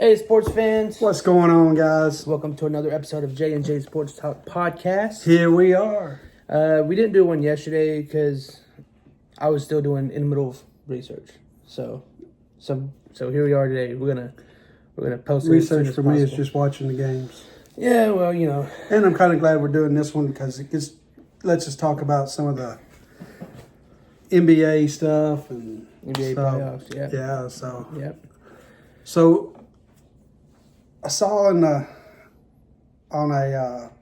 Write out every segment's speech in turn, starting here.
Hey, sports fans. What's going on, guys? Welcome to another episode of J&J Sports Talk Podcast. Here we are. We didn't do one yesterday because I was still in the middle of research. So here we are today. We're gonna post it as soon Research as for me is possible. just watching the games. Yeah, well, you know. And I'm kind of glad we're doing this one because it lets us talk about some of the NBA stuff and NBA playoffs, yeah. Yeah, so. Yep. So, I saw on a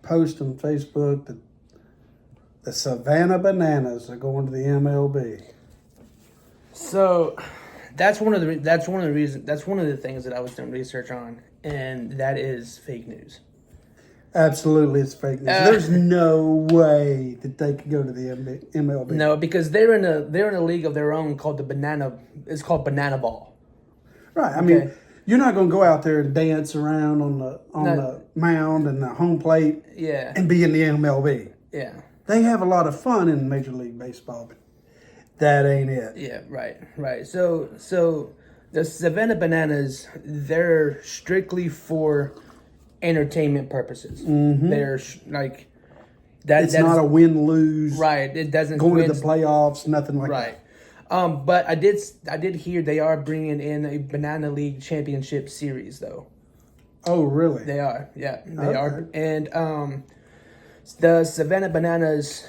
post on Facebook that the Savannah Bananas are going to the MLB. So that's one of the things that I was doing research on, and that is fake news. Absolutely, it's fake news. There's no way that they could go to the MLB. No, because they're in a league of their own called It's called Banana Ball. Right. I mean, you're not going to go out there and dance around on the mound and the home plate Yeah. and be in the MLB. Yeah. They have a lot of fun in Major League Baseball, but that ain't it. Yeah, right. So the Savannah Bananas, they're strictly for entertainment purposes. Mm-hmm. They're like that. It's not a win-lose. Right. It doesn't going to the playoffs, nothing like that. Right. But I did hear they are bringing in a Banana League Championship Series though. Oh, really? They are. Yeah, they are. And the Savannah Bananas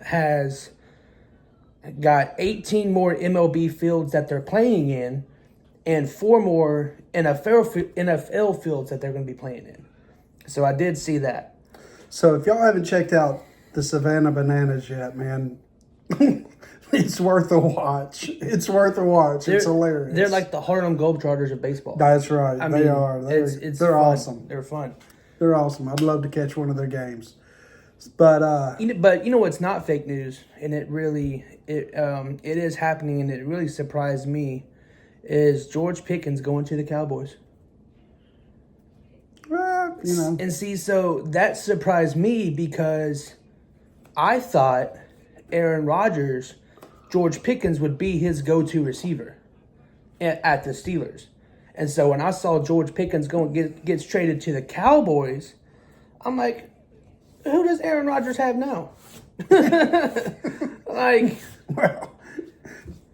has got 18 more MLB fields that they're playing in, and 4 more NFL fields that they're going to be playing in. So I did see that. So if y'all haven't checked out the Savannah Bananas yet, man, it's worth a watch. It's hilarious. They're like the Harlem Globetrotters of baseball. That's right. They are. They're fun. awesome. They're fun. They're awesome. I'd love to catch one of their games. But you know what's not fake news, and it is happening, and it really surprised me, is George Pickens going to the Cowboys. well, you know, And see, so that surprised me because I thought Aaron Rodgers, George Pickens would be his go-to receiver at the Steelers. And so when I saw George Pickens gets traded to the Cowboys, I'm like, who does Aaron Rodgers have now? Like,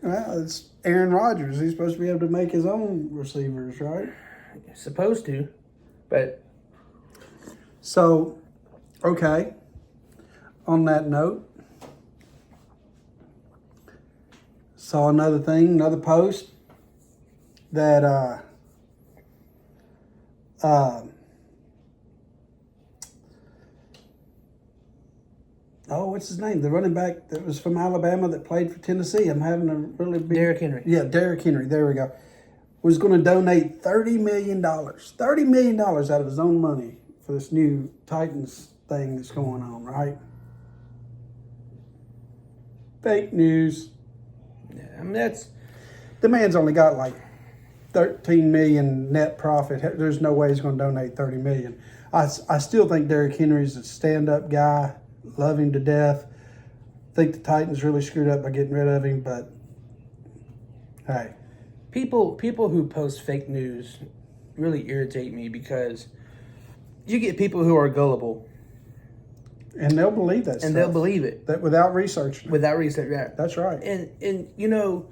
well, it's Aaron Rodgers. He's supposed to be able to make his own receivers, right? supposed to, but So, okay. On that note, saw another post that what's his name? The running back that was from Alabama that played for Tennessee. I'm having a really big... Derrick Henry. Yeah, Derrick Henry. There we go. Was going to donate $30 million. $30 million out of his own money for this new Titans thing that's going on, right? Fake news. yeah, I mean that's The man's only got like 13 million net profit. There's no way he's going to donate 30 million. I still think Derrick Henry's a stand-up guy. Love him to death. Think the Titans really screwed up by getting rid of him, but hey. people who post fake news really irritate me because you get people who are gullible And they'll believe that stuff. and they'll believe it That without research. without research. Yeah. That's right. And you know,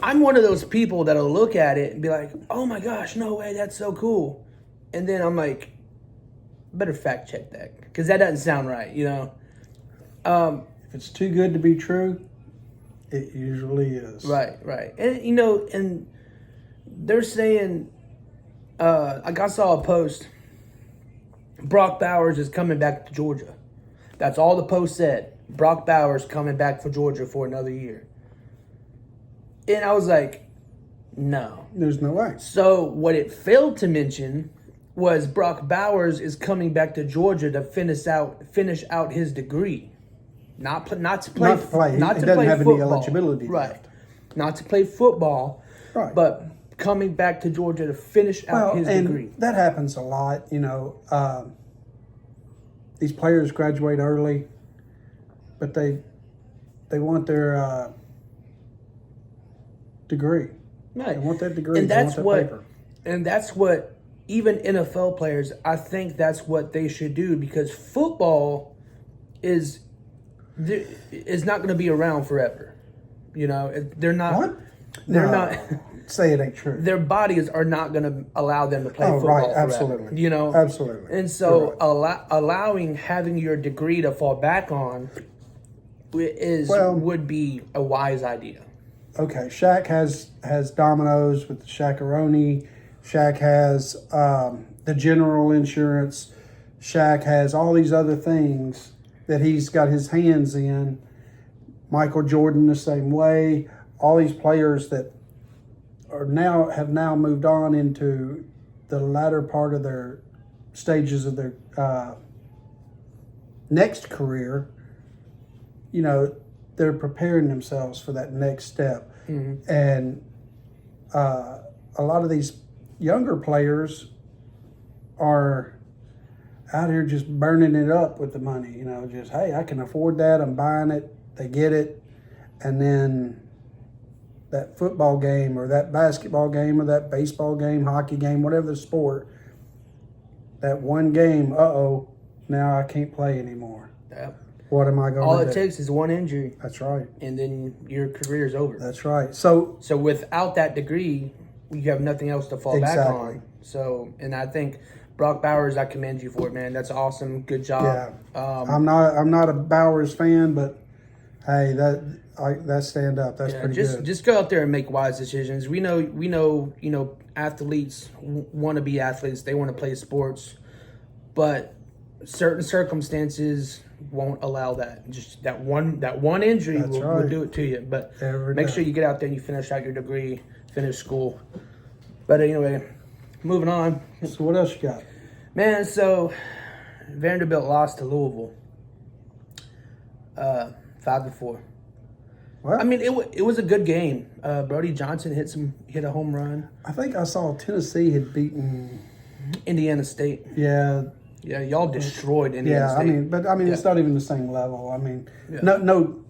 I'm one of those people that'll look at it and be like, "Oh my gosh, no way, that's so cool," and then I'm like, "Better fact check that because that doesn't sound right," you know. If it's too good to be true, it usually is. Right, and you know, and they're saying, like I saw a post, Brock Bowers is coming back to Georgia. That's all the post said. Brock Bowers coming back for Georgia for another year. And I was like, no. There's no way. So what it failed to mention was Brock Bowers is coming back to Georgia to finish out his degree. Not to play. He Not to doesn't play have football. any eligibility Right. left. Not to play football. Right. But coming back to Georgia to finish out his degree. That happens a lot, you know. These players graduate early, but they want their degree. Right. They want that degree. And They that's want that what, paper. and that's what even NFL players, I think that's what they should do, because football is not going to be around forever. You know, they're not. What? They're No. not. Say it ain't true. Their bodies are not going to allow them to play Oh, football right. forever. Absolutely. You know, Absolutely. And so You're right. allowing having your degree to fall back on would be a wise idea. Okay, Shaq has Domino's with the Shaq-a-Roni. Shaq has the General Insurance. Shaq has all these other things that he's got his hands in. Michael Jordan the same way. All these players that have now moved on into the latter part of their stages of their next career. You know, they're preparing themselves for that next step. Mm-hmm. And a lot of these younger players are out here just burning it up with the money. You know, just, hey, I can afford that. I'm buying it. They get it. And then that football game or that basketball game or that baseball game, hockey game, whatever the sport, that one game, now I can't play anymore. Yeah. What am I going to do? All it takes is one injury, That's right. and then your career's over. That's right. So without that degree, you have nothing else to fall back Exactly. on. So, and I think Brock Bowers, I commend you for it, man. That's awesome. Good job. yeah, I'm not a Bowers fan, but hey, that stand up. That's pretty good. Just go out there and make wise decisions. We know, you know, athletes want to be athletes. They want to play sports, but certain circumstances won't allow that. Just that one injury will right. do it to you. But Every make day. sure you get out there and you finish out your degree, finish school. But anyway, moving on. So what else you got? Man, so Vanderbilt lost to Louisville, 5-4. Well, I mean, it was a good game. Brody Johnson hit a home run. I think I saw Tennessee had beaten. Indiana State. Yeah, Yeah, y'all destroyed Indiana yeah. State. I mean, it's not even the same level. I mean, no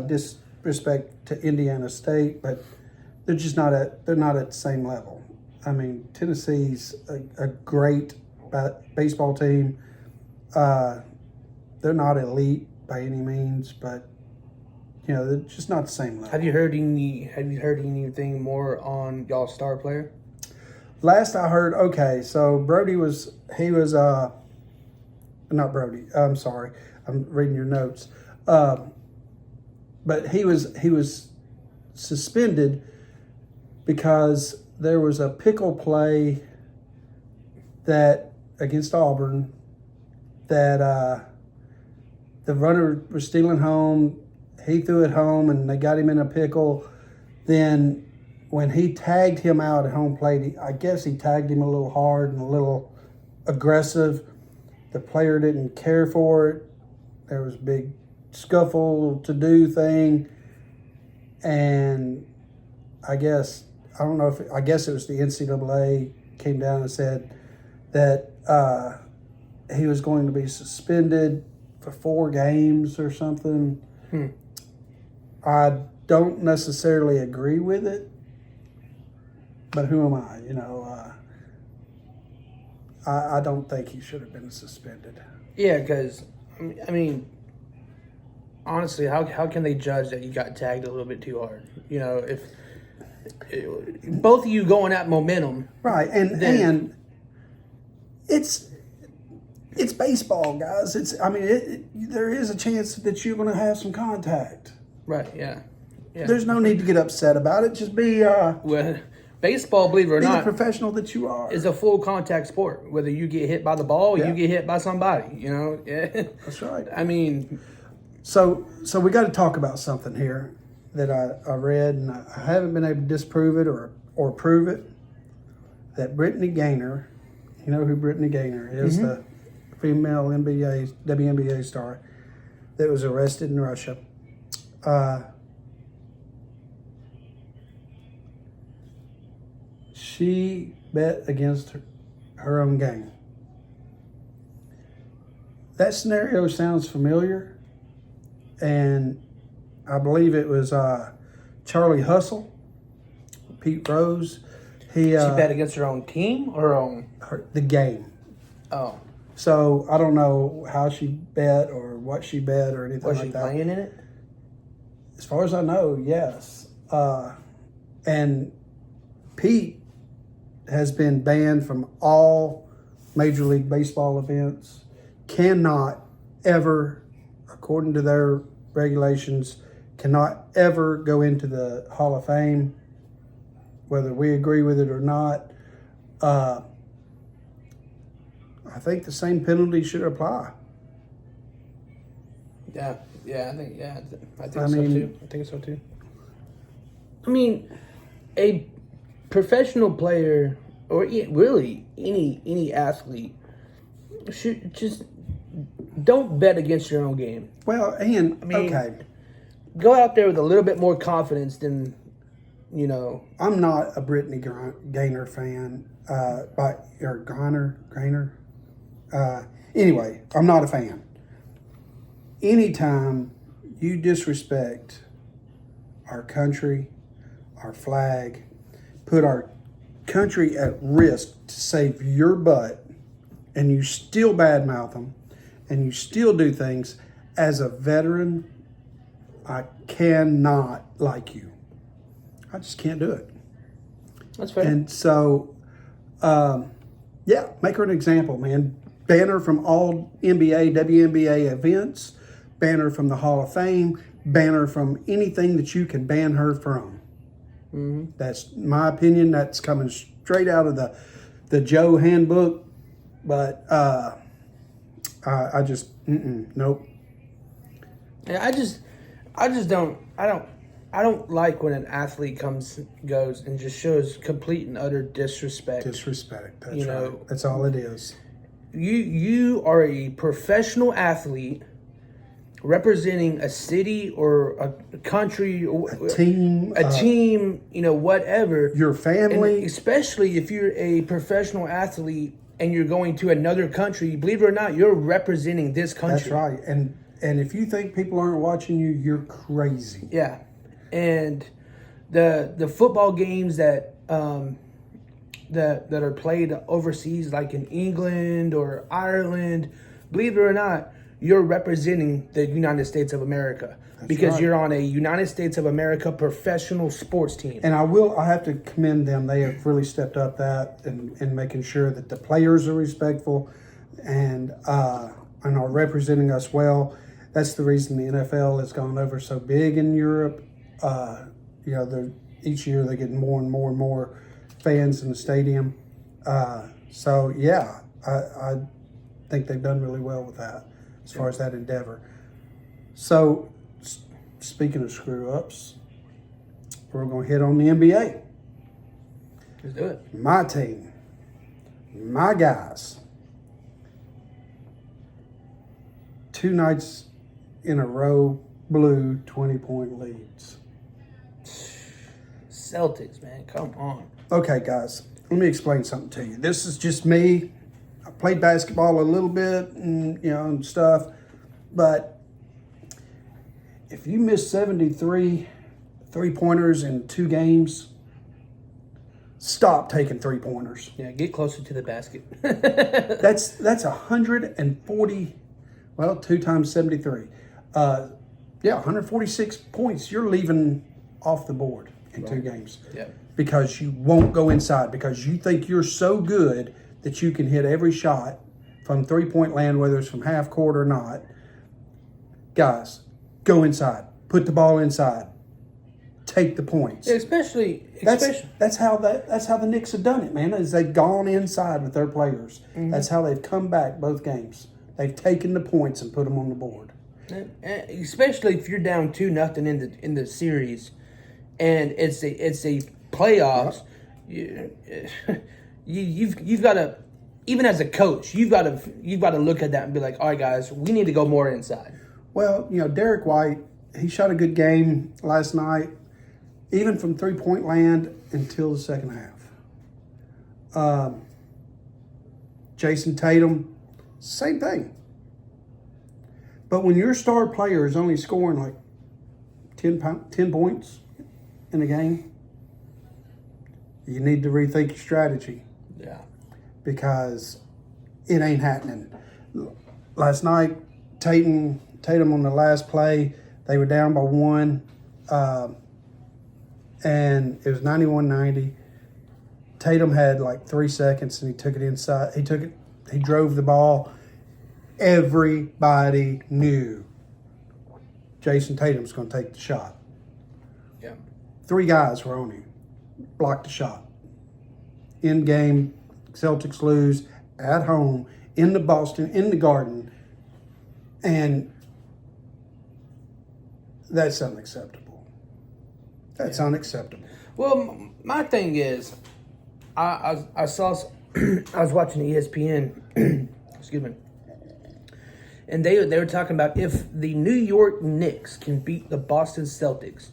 disrespect to Indiana State, but they're just not at the same level. I mean, Tennessee's a great baseball team. They're not elite by any means, but you know, they're just not the same level. Have you heard anything more on y'all's star player? Last I heard, okay, so Brody was not Brody. I'm sorry, I'm reading your notes. But he was suspended because there was a pickle play that against Auburn that the runner was stealing home. He threw it home, and they got him in a pickle. Then when he tagged him out at home plate, I guess he tagged him a little hard and a little aggressive. The player didn't care for it. There was a big scuffle to do thing. And I guess it was the NCAA came down and said that he was going to be suspended for 4 games or something. I don't necessarily agree with it, but who am I? You know, I don't think he should have been suspended. Yeah, because I mean, honestly, how can they judge that you got tagged a little bit too hard? You know, if both of you going at momentum, Right, and it's baseball, guys. There is a chance that you're going to have some contact. right? Yeah. There's no need to get upset about it. Just be Well, baseball, believe it or the not, professional that you are. is a full contact sport. Whether you get hit by the ball, or Yeah. you get hit by somebody. You know. Yeah. That's right. I mean, So we got to talk about something here that I read, and I haven't been able to disprove it or prove it. That Brittany Gaynor, you know who Brittany Gaynor is, the female WNBA star that was arrested in Russia. She bet against her own game. That scenario sounds familiar, and I believe it was Charlie Hustle, Pete Rose. He She bet against her own team or her own. the game. Oh, So I don't know how she bet or what she bet or anything was like she that. playing in it? As far as I know, yes. And Pete has been banned from all Major League Baseball events. Cannot ever, according to their regulations, cannot ever go into the Hall of Fame, whether we agree with it or not. I think the same penalty should apply. Yeah, I think I so mean- too. I think so too. I mean, a professional player or really any athlete should just don't bet against your own game. Well, and mean- okay, Go out there with a little bit more confidence than I'm not a Brittany Gaynor fan, or Grainer. Anyway, I'm not a fan. Anytime you disrespect our country, our flag, put our country at risk to save your butt, and you still badmouth them, and you still do things, as a veteran, I cannot like you. I just can't do it. that's fair. And so, yeah, make her an example, man. Ban her from all NBA, WNBA events. Ban her from the Hall of Fame. Ban her from anything that you can ban her from. That's my opinion. That's coming straight out of the Joe handbook. But I just, nope. Yeah, I don't like when an athlete goes and just shows complete and utter disrespect. Disrespect. That's You right. know- That's all it is. You are a professional athlete representing a city or a country or Team, a team, whatever. your And family. especially if you're a professional athlete and you're going to another country, believe it or not, you're representing this country. That's right. And if you think people aren't watching you, you're crazy. Yeah, and the football games that are played overseas, like in England or Ireland, believe it or not, you're representing the United States of America because right. you're on a United States of America professional sports team. And I have to commend them. They have really stepped up that and making sure that the players are respectful and are representing us well. That's the reason the NFL has gone over so big in Europe. Each year they're getting more and more and more fans in the stadium. So yeah, I think they've done really well with that as far as that endeavor. So speaking of screw ups, we're going to hit on the NBA. Let's do it. My team, my guys, 2 nights in a row blew 20-point leads. Celtics, man, come on. Okay, guys, let me explain something to you. This is just me. I played basketball a little bit and stuff, but if you miss 73 3-pointers in 2 games, stop taking 3-pointers. Yeah, get closer to the basket. That's 140. Well, 2 times 73. 146 points you're leaving off the board in 2 games. Yeah. Because you won't go inside, because you think you're so good that you can hit every shot from 3-point land, whether it's from half court or not. Guys, go inside. Put the ball inside. Take the points. Especially That's how the Knicks have done it, man. Is they've gone inside with their players. That's how they've come back both games. They've taken the points and put them on the board. especially if you're down 2-0 in the series, and it's a playoffs. You've got to, even as a coach, you've got to look at that and be like, all right, guys, we need to go more inside. Well, Derek White, he shot a good game last night, even from 3-point land until the second half. Jason Tatum, same thing. But when your star player is only scoring like 10 points, in a game, you need to rethink your strategy Yeah. because it ain't happening. Last night, Tatum on the last play, they were down by 1, and it was 91-90. Tatum had like 3 seconds, and he took it inside. He drove the ball. Everybody knew Jason Tatum's going to take the shot. Yeah. 3 guys were on him, blocked the shot. In game, Celtics lose at home in the Garden, and that's unacceptable. That's unacceptable. Well, my thing is, I saw I was watching ESPN, excuse me, and they were talking about if the New York Knicks can beat the Boston Celtics,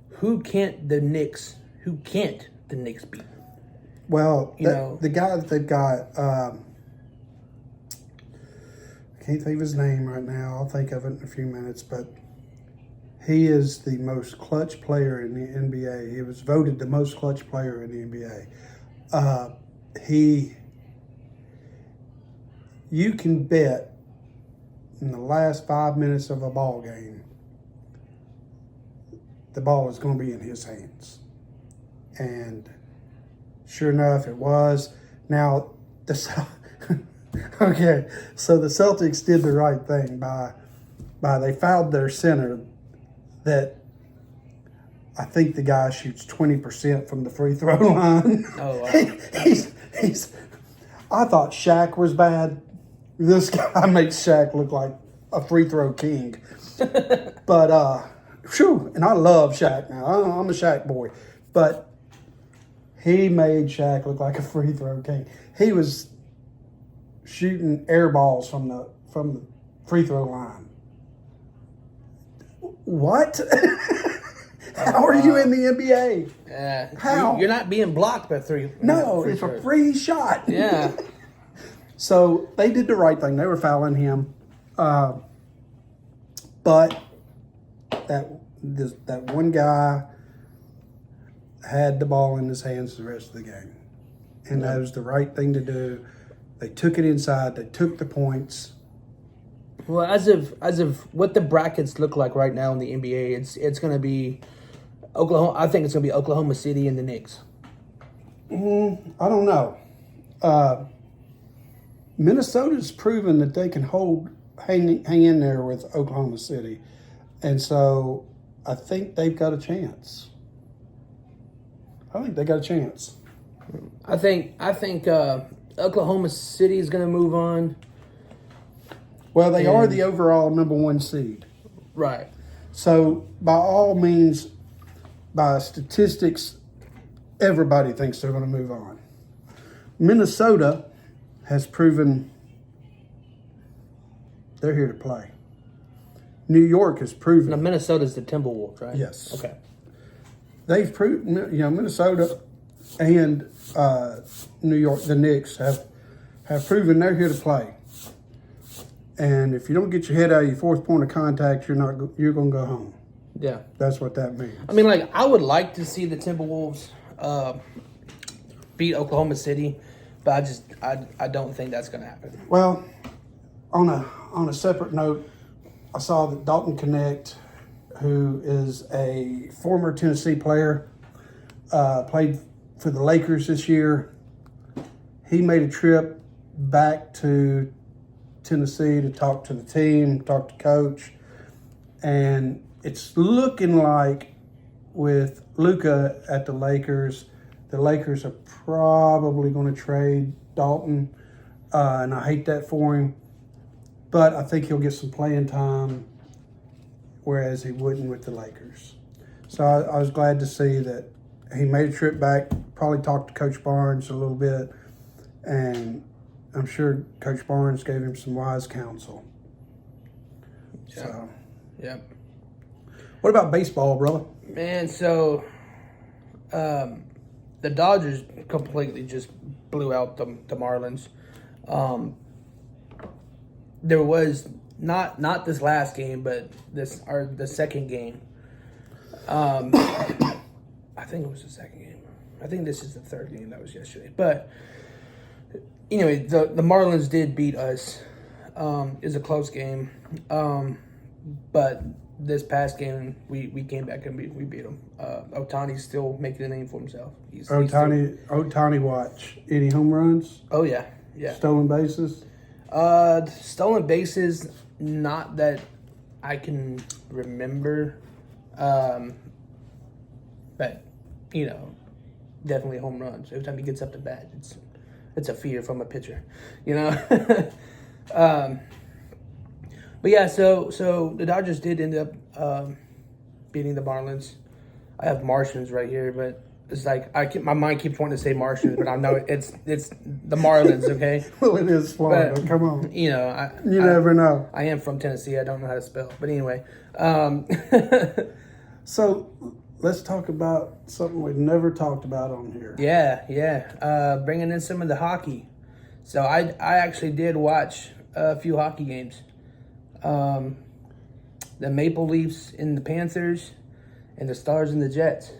who can't the Knicks beat? Well, You know. the guy that they've got, I can't think of his name right now. I'll think of it in a few minutes, but he is the most clutch player in the NBA. He was voted the most clutch player in the NBA. You can bet in the last 5 minutes of a ball game, the ball is going to be in his hands. And sure enough, it was. Now, okay, so the Celtics did the right thing by they fouled their center that I think the guy shoots 20% from the free throw line. Oh, wow. I thought Shaq was bad. This guy makes Shaq look like a free throw king. But, and I love Shaq now. I'm a Shaq boy. But he made Shaq look like a free throw king. He was shooting air balls from the free throw line. What? How are you in the NBA? How? You're not being blocked by 3. No, free it's throws. a free shot. Yeah. So they did the right thing. They were fouling him. But that one guy had the ball in his hands the rest of the game. And that was the right thing to do. They took it inside. They took the points. Well, as of what the brackets look like right now in the NBA, it's going to be Oklahoma. I think it's going to be Oklahoma City and the Knicks. I don't know. Minnesota's proven that they can hang in there with Oklahoma City, and so I think they've got a chance. I think they got a chance. I think Oklahoma City is going to move on. Well, they are the overall number 1 seed. Right. So, by all means, by statistics, everybody thinks they're going to move on. Minnesota has proven they're here to play. New York has proven. Now, Minnesota's the Timberwolves, right? Yes. Okay. They've proven, Minnesota and New York, the Knicks, have proven they're here to play. And if you don't get your head out of your 4th point of contact, you're going to go home. Yeah. That's what that means. I mean, like, I would like to see the Timberwolves beat Oklahoma City, but I don't think that's going to happen. Well, on a separate note, I saw that Dalton Connect, who is a former Tennessee player, played for the Lakers this year. He made a trip back to Tennessee to talk to the team, talk to coach, and it's looking like with Luka at the Lakers are probably going to trade Dalton, and I hate that for him, but I think he'll get some playing time, whereas he wouldn't with the Lakers. So I was glad to see that he made a trip back, probably talked to Coach Barnes a little bit, and I'm sure Coach Barnes gave him some wise counsel. Yeah. So, Yeah. what about baseball, brother? Man, so the Dodgers completely just blew out the Marlins. There was not this last game, but the second game. think it was the second game. I think this is the third game. That was yesterday. But anyway, the Marlins did beat us. It was a close game. But this past game, we came back and we beat them. Otani's still making a name for himself. Otani watch. Any home runs? Oh, yeah. Stolen bases? Stolen bases, not that I can remember. But, definitely home runs. Every time he gets up to bat, it's a fear from a pitcher, But yeah, so the Dodgers did end up beating the Marlins. I have Martians right here, but it's like my mind keeps wanting to say Martians, but I know it's the Marlins. Okay. Well, it is Florida. But, come on. You never know. I am from Tennessee. I don't know how to spell, but anyway. So let's talk about something we've never talked about on here. Yeah. Bringing in some of the hockey. So I actually did watch a few hockey games. The Maple Leafs and the Panthers, and the Stars and the Jets.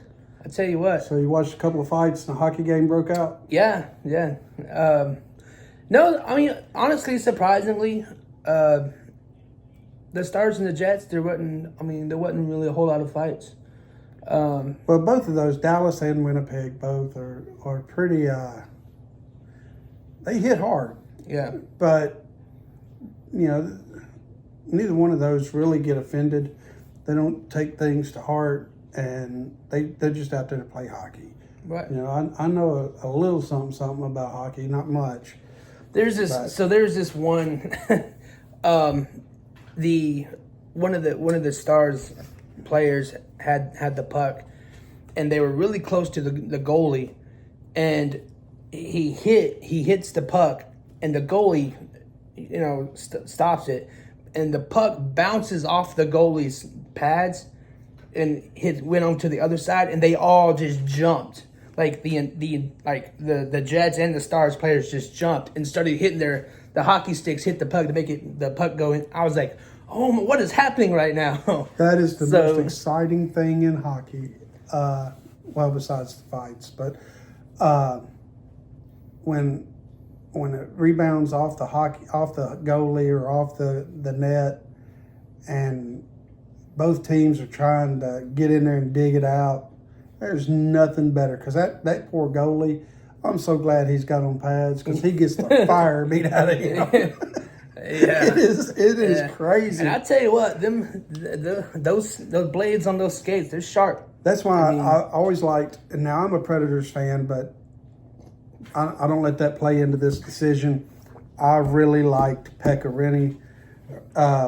I tell you what. So you watched a couple of fights and a hockey game broke out? Yeah. No, I mean, honestly, surprisingly, the Stars and the Jets, there wasn't really a whole lot of fights. Well, both of those, Dallas and Winnipeg, both are pretty. They hit hard. Yeah. But neither one of those really get offended. They don't take things to heart, and they're just out there to play hockey. Right. I know a little something about hockey, not much. There's this one, one of the Stars players had the puck, and they were really close to the goalie, and he hits the puck, and the goalie, stops it, and the puck bounces off the goalie's pads, and went on to the other side, and they all just jumped. Like the Jets and the Stars players just jumped and started hitting the hockey sticks, hit the puck to make the puck go in. I was like, oh, what is happening right now? That is the most exciting thing in hockey. Well, besides the fights, but when it rebounds off the goalie or off the net, and both teams are trying to get in there and dig it out, there's nothing better, because that poor goalie, I'm so glad he's got on pads, because he gets the fire beat out of him. Yeah, it is crazy. And I tell you what, those blades on those skates, they're sharp. That's why I always liked. And now I'm a Predators fan, but I don't let that play into this decision. I really liked Pekka Rinne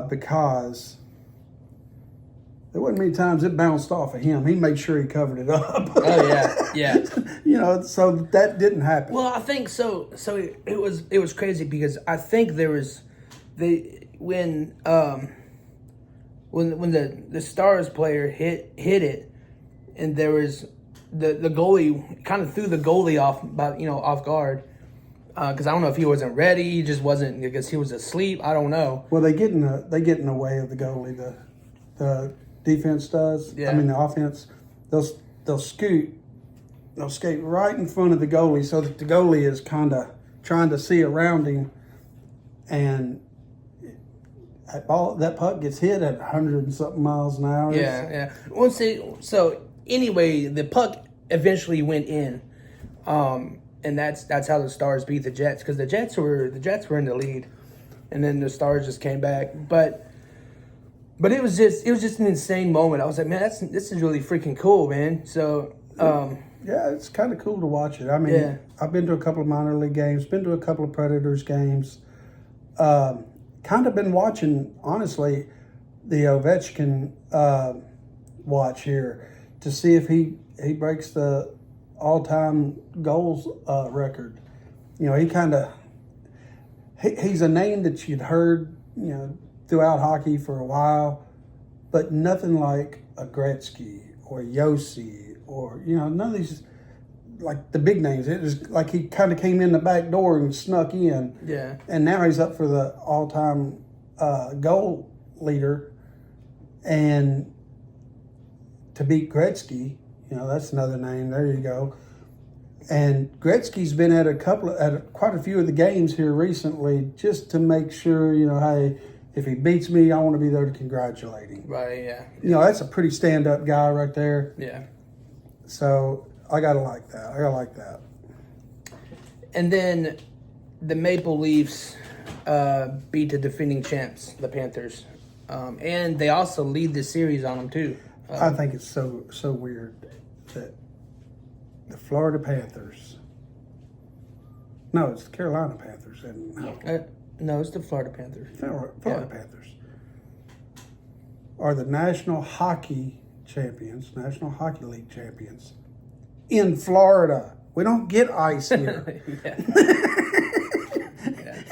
because there wasn't many times it bounced off of him. He made sure he covered it up. Oh yeah. So that didn't happen. Well, I think so. So it was crazy, because I think there was when the Stars player hit it, and there was the goalie kind of threw the goalie off guard, because I don't know if he wasn't ready, he just wasn't, I guess he was asleep, I don't know. Well, they get in the way of the goalie. The defense does. Yeah. I mean, the offense. They'll skate right in front of the goalie, so that the goalie is kind of trying to see around him, and that puck gets hit at 100 and something miles an hour. Yeah. Well, see, so anyway, the puck eventually went in, and that's how the Stars beat the Jets, because the Jets were in the lead, and then the Stars just came back, but it was just an insane moment. I was like, man, this is really freaking cool, man. So yeah, it's kind of cool to watch it. I mean, I've been to a couple of minor league games, been to a couple of Predators games. Kind of been watching, honestly, the Ovechkin watch here to see if he breaks the all-time goals record. He's a name that you'd heard, throughout hockey for a while, but nothing like a Gretzky or Yossi or, none of these, like the big names. It was like he kind of came in the back door and snuck in. Yeah. And now he's up for the all-time goal leader. And to beat Gretzky, That's another name. There you go. And Gretzky's been at quite a few of the games here recently, just to make sure, hey, if he beats me, I want to be there to congratulate him. Right. Yeah. That's a pretty stand-up guy right there. Yeah. So I gotta like that. And then the Maple Leafs beat the defending champs, the Panthers, and they also lead the series on them too. I think it's so weird that the Florida Panthers. No, it's the Carolina Panthers, and No, it's the Florida Panthers. Florida Panthers are the National Hockey League champions in Florida. We don't get ice here.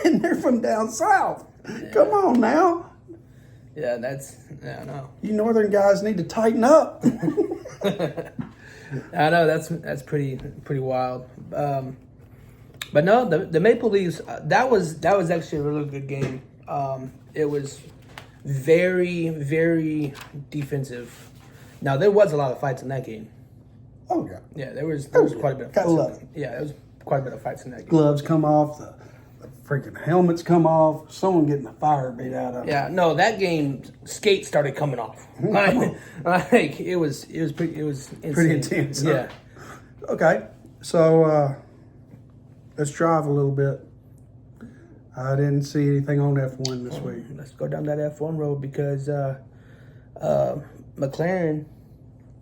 And they're from down south. Yeah. Come on now. Yeah, I know. You northern guys need to tighten up. I know that's pretty wild. But no, the Maple Leafs, that was actually a really good game. It was very, very defensive. Now there was a lot of fights in that game. Oh yeah. Yeah, there was quite a bit of fights. Love it. Yeah, there was quite a bit of fights in that game. Gloves come off, the freaking helmets come off, someone getting the fire beat out of them. Yeah, no, that game skates started coming off. Like it was pretty insane. Pretty intense. Yeah. Huh? Okay. So let's drive a little bit. I didn't see anything on F1 this week. Let's go down that F1 road because McLaren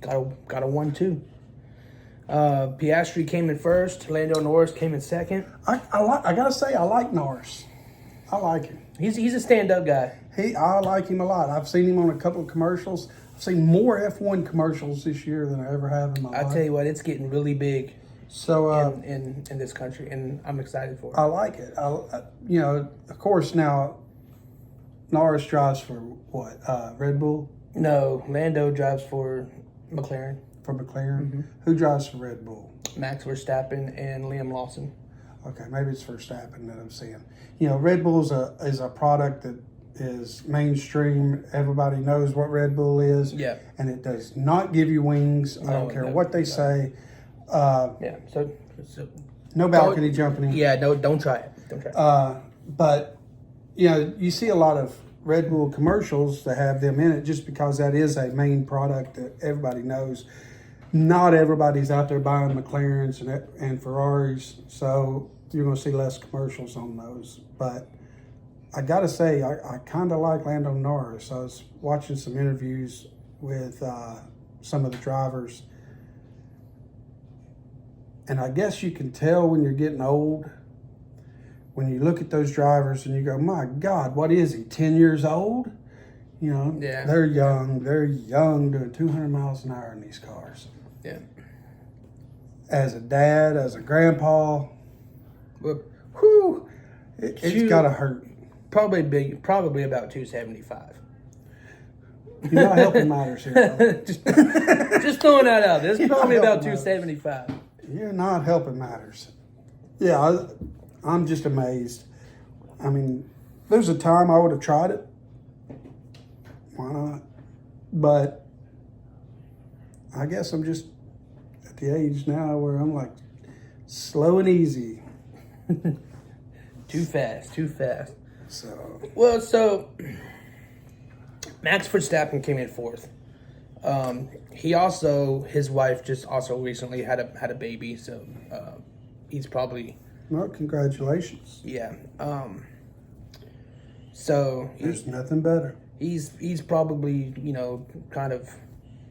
got a 1-2. Piastri came in first. Lando Norris came in second. I gotta say, I like Norris. I like him. He's a stand-up guy. I like him a lot. I've seen him on a couple of commercials. I've seen more F1 commercials this year than I ever have in my life. I tell you what, it's getting really big. So in this country, and I'm excited for it. I like it. Of course, now Norris drives for what? Red Bull? No, Lando drives for McLaren. For McLaren? Mm-hmm. Who drives for Red Bull? Max Verstappen and Liam Lawson. Okay, maybe it's Verstappen that I'm seeing. Red Bull is a product that is mainstream. Everybody knows what Red Bull is. Yeah. And it does not give you wings. I don't care what they say. Yeah. So no balcony jumping. Yeah. No. Don't try it. Don't try it. But you see a lot of Red Bull commercials that have them in it just because that is a main product that everybody knows. Not everybody's out there buying McLarens and Ferraris, so you're going to see less commercials on those. But I got to say, I kind of like Lando Norris. I was watching some interviews with some of the drivers, and I guess you can tell when you're getting old when you look at those drivers and you go, my God, what is he, 10 years old? Yeah. They're young. They're young doing 200 miles an hour in these cars. Yeah. As a dad, as a grandpa, it's got to hurt. Probably about 275. You're not helping matters here. Just throwing that out there. It's probably about 275. You're not helping matters. Yeah, I'm just amazed. I mean, there's a time I would have tried it. Why not? But I guess I'm just at the age now where I'm like slow and easy. Too fast. So Max Verstappen came in fourth. His wife just also recently had a baby, so he's probably. Well, congratulations. Yeah. So there's nothing better. He's probably kind of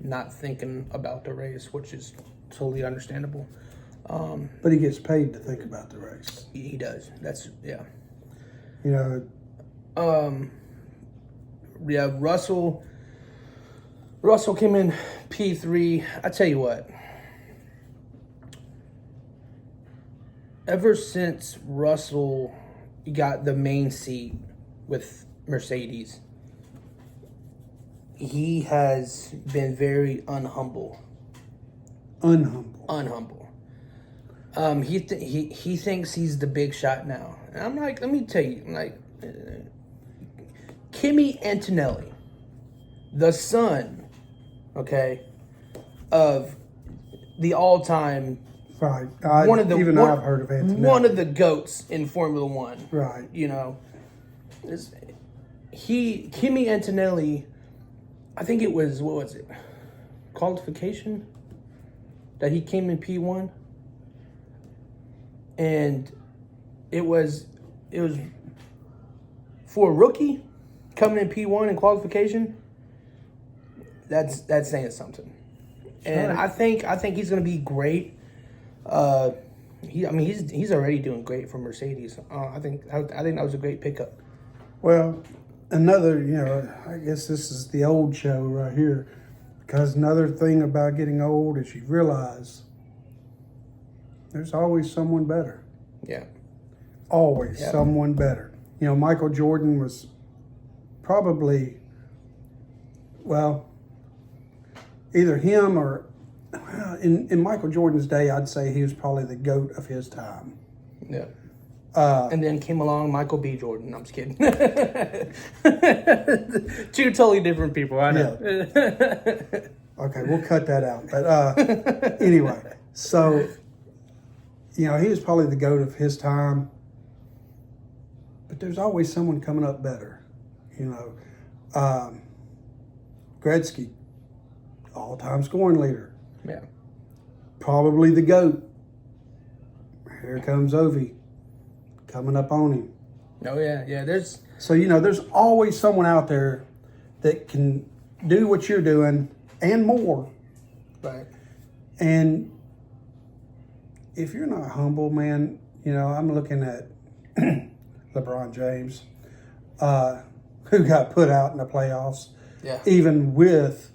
not thinking about the race, which is totally understandable. But he gets paid to think about the race. He does. That's yeah. Yeah. Russell came in P3. I tell you what. Ever since Russell got the main seat with Mercedes, he has been very unhumble. Unhumble. He thinks he's the big shot now. And I'm like, let me tell you, Kimi Antonelli, the son, okay, of the all-time Right. I've heard of Antonelli. one of the goats in Formula One. Right. You know, Kimi Antonelli. I think it was, what was it? Qualification that he came in P1, and it was for a rookie coming in P1 in qualification. That's saying something, and right. I think he's going to be great. He's already doing great for Mercedes. I think that was a great pickup. Well, another, I guess this is the old show right here, because another thing about getting old is you realize there's always someone better. Yeah. Always someone better. Michael Jordan was probably, either him or, in Michael Jordan's day, I'd say he was probably the GOAT of his time. Yeah. And then came along Michael B. Jordan. I'm just kidding. Two totally different people, I know. Yeah. Okay, we'll cut that out. But anyway, so, he was probably the GOAT of his time. But there's always someone coming up better. Gretzky, all-time scoring leader. Yeah. Probably the GOAT. Here comes Ovi coming up on him. Oh, yeah. There's always someone out there that can do what you're doing and more. Right. And if you're not humble, man, I'm looking at LeBron James, who got put out in the playoffs. Yeah. Even with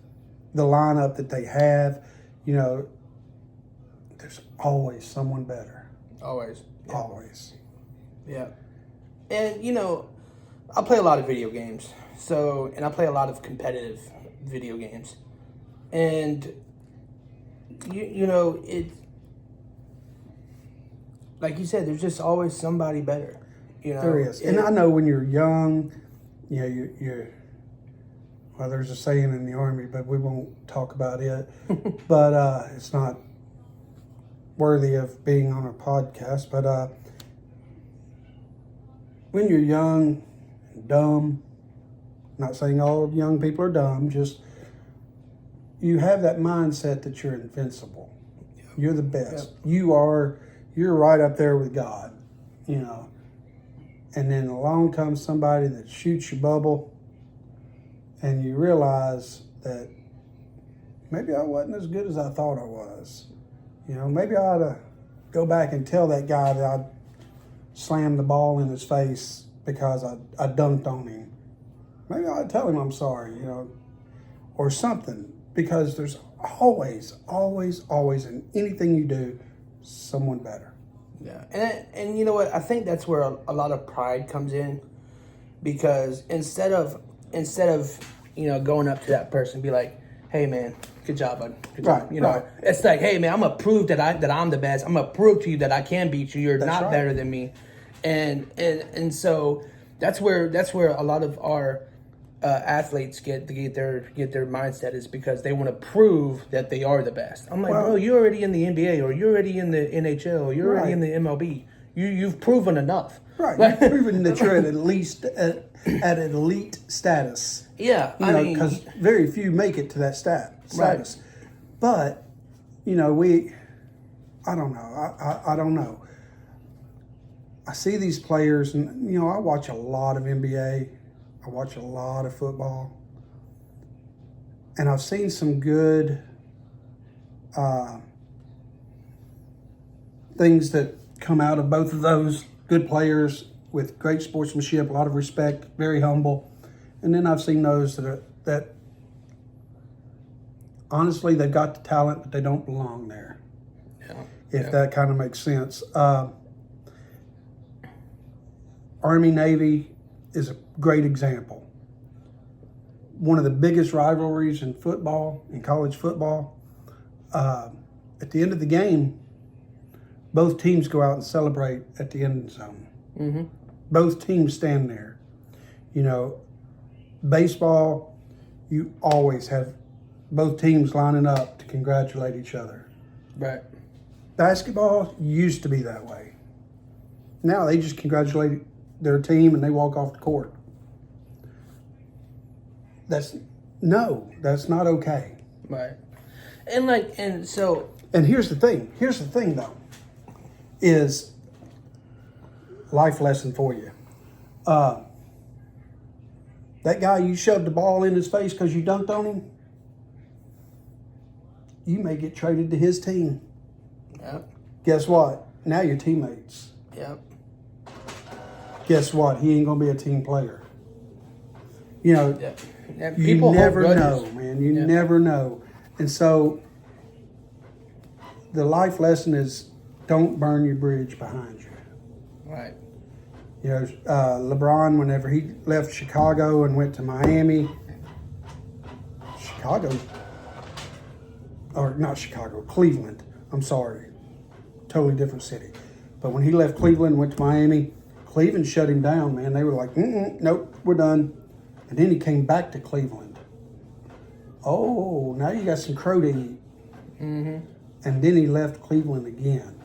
the lineup that they have, there's always someone better. Always. Yeah. Always. Yeah. And, I play a lot of video games. And I play a lot of competitive video games. And, it, like you said, there's just always somebody better. There is. And I know when you're young, you're well, there's a saying in the Army, but we won't talk about it. But it's not worthy of being on a podcast. But when you're young and dumb, not saying all young people are dumb, just you have that mindset that you're invincible. You're the best. You're right up there with God, And then along comes somebody that shoots your bubble, and you realize that maybe I wasn't as good as I thought I was. Maybe I ought to go back and tell that guy that I slammed the ball in his face because I dunked on him. Maybe I ought to tell him I'm sorry, or something. Because there's always, always, always in anything you do, someone better. Yeah, and you know what? I think that's where a lot of pride comes in, because instead of going up to that person and be like, "Hey man, good job, bud. Good job." Right. It's like, "Hey man, I'm gonna prove that I'm the best. I'm gonna prove to you that I can beat you. You're not better than me," and so that's where a lot of our athletes get their mindset, is because they want to prove that they are the best. I'm like, bro, you're already in the NBA, or you're already in the NHL, or you're already in the MLB. You've proven enough. Right. You've proven that you're at least at elite status. Yeah. Because very few make it to that status. Right. But, I don't know. I don't know. I see these players, and, I watch a lot of NBA. I watch a lot of football. And I've seen some good things that come out of both of those. Good players with great sportsmanship, a lot of respect, very humble. And then I've seen those that honestly, they've got the talent, but they don't belong there. Yeah. If that kind of makes sense. Army, Navy is a great example. One of the biggest rivalries in football, in college football. At the end of the game, both teams go out and celebrate at the end zone. Mm-hmm. Both teams stand there. Baseball, you always have both teams lining up to congratulate each other. Right. Basketball used to be that way. Now they just congratulate their team and they walk off the court. That's not okay. Right. And so. And here's the thing though, is life lesson for you. That guy you shoved the ball in his face because you dunked on him, you may get traded to his team. Yep. Guess what? Now you're teammates. Yep. Guess what? He ain't gonna be a team player. You know, Yep. Yeah, you people never hold know, grudges. man. You Yeah. never know. And so the life lesson is don't burn your bridge behind you. Right. You know, LeBron, whenever he left Chicago and went to Miami, Cleveland. I'm sorry. Totally different city. But when he left Cleveland and went to Miami, Cleveland shut him down, man. They were like, nope, we're done. And then he came back to Cleveland. Oh, now you got some crow to eat. Mm-hmm. And then he left Cleveland again.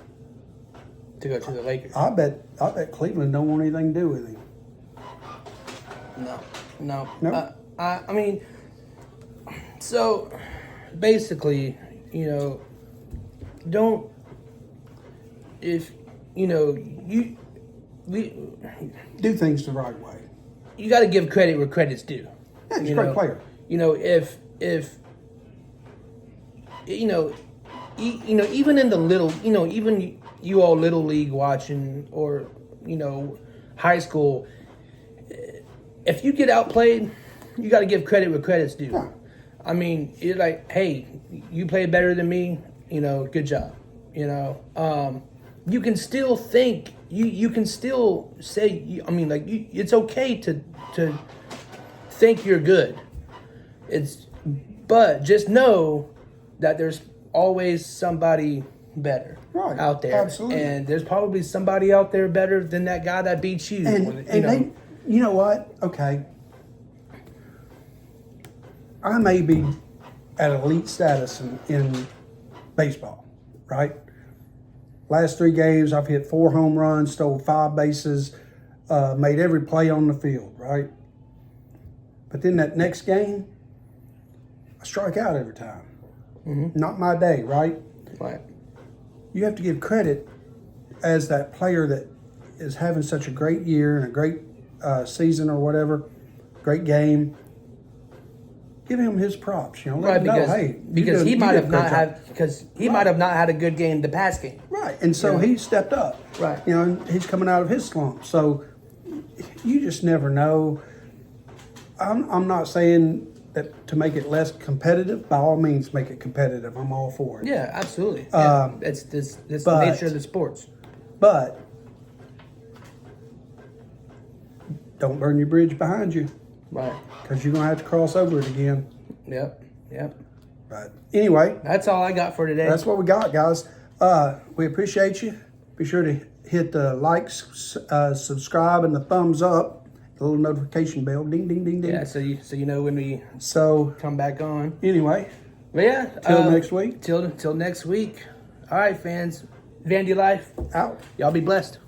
To go to the Lakers. I bet Cleveland don't want anything to do with him. No. Nope. I mean, so basically, you know, don't if you know you Do things the right way. you got to give credit where credit's due. Yeah, he's You a great know, player. You know, if even in the little, even you all little league watching or high school, if you get outplayed, you got to give credit where credit's due. Yeah. I mean, you're like, hey, you played better than me, good job. You can still think, you can still say, it's okay to think you're good. But just know that there's always somebody better out there. Absolutely. And there's probably somebody out there better than that guy that beats you. They, you know what? Okay. I may be at elite status in baseball, right? Last 3 games, I've hit 4 home runs, stole 5 bases, made every play on the field, right? But then that next game, I strike out every time. Mm-hmm. Not my day, right? Right. You have to give credit as that player that is having such a great year and a great season or whatever, great game. Give him his props, let Right, him know, because he might have not had might have not had a good game the past game. right, and so he stepped up. Right, and he's coming out of his slump. So you just never know. I'm not saying that to make it less competitive. By all means, make it competitive. I'm all for it. Yeah, absolutely. It's the nature of the sports. But don't burn your bridge behind you. Right. Because you're going to have to cross over it again. Yep. But anyway. That's all I got for today. That's what we got, guys. We appreciate you. Be sure to hit the likes, subscribe, and the thumbs up. The little notification bell. Ding, ding, ding, ding. Yeah, so you know when we come back on. Anyway. But yeah. Till next week. Till next week. All right, fans. Vandy Life. Out. Y'all be blessed.